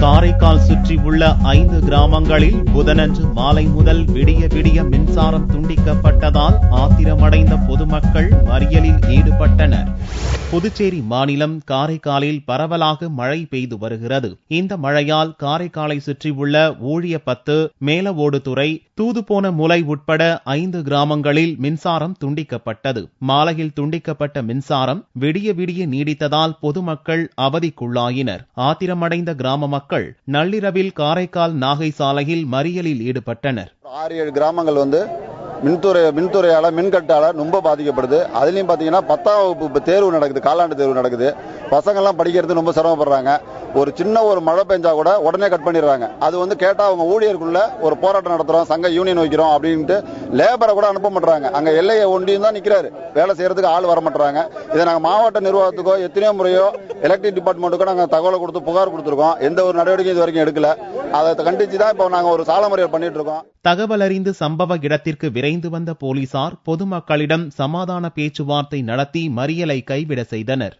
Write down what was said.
காரைக்கால் சுற்றி உள்ள 5 கிராமங்களில் புதனன்று மாலை முதல் விடிய விடிய மின்சாரம் துண்டிக்கப்பட்டதால் ஆத்திரமடைந்த பொதுமக்கள் மறியலில் ஈடுபட்டனர். புதுச்சேரி மாநிலம் காரைக்காலில் பரவலாக மழை பெய்து வருகிறது. இந்த மழையால் காரைக்காலை சுற்றியுள்ள ஊழியப்பத்து, மேலவோடுதுறை, தூதுபோன முலை உட்பட 5 கிராமங்களில் மின்சாரம் துண்டிக்கப்பட்டது. மாலையில் துண்டிக்கப்பட்ட மின்சாரம் விடிய விடிய நீடித்ததால் பொதுமக்கள் அவதிக்குள்ளாயினர். ஆத்திரமடைந்த கிராம மக்கள் நள்ளிரவில் காரைக்கால் நாகை சாலையில் மறியலில் ஈடுபட்டனர். 6-7 கிராமங்கள் மின்துறையால மின்கட்டால ரொம்ப பாதிக்கப்படுது. அதுலயும் பாத்தீங்கன்னா 10ஆம் வகுப்பு தேர்வு நடக்குது, காலாண்டு தேர்வு நடக்குது. பசங்க எல்லாம் படிக்கிறது ரொம்ப சிரமப்படுறாங்க. ஒரு சின்ன மழை பெஞ்சா கூட உடனே கட் பண்ணிடுறாங்க. அது கேட்டா அவங்க ஊழியருக்குள்ள ஒரு போராட்டம் நடத்துறோம், சங்க யூனியன் வைக்கிறோம் அப்படின்ட்டு லேபரை கூட அனுப்ப மாட்டாங்க. அங்க எல்லையை ஒண்டியும் தான் நிக்கிறாரு, வேலை செய்யறதுக்கு ஆள் வர மாட்டாங்க. இதை நாங்க மாவட்ட நிர்வாகத்துக்கோ எத்தனையோ முறையோ எலக்ட்ரிக் டிபார்ட்மெண்ட்டுக்கோ நாங்க தகவலை கொடுத்து புகார் கொடுத்திருக்கோம். எந்த ஒரு நடவடிக்கையும் இது வரைக்கும் எடுக்கல. அதை கண்டிச்சுதான் இப்போ நாங்க ஒரு சாலை மறியல் பண்ணிட்டு இருக்கோம். தகவல் அறிந்து சம்பவ இடத்திற்கு விரைந்து வந்த போலீசார் பொதுமக்களிடம் சமாதான பேச்சுவார்த்தை நடத்தி மறியலை கைவிட செய்தனர்.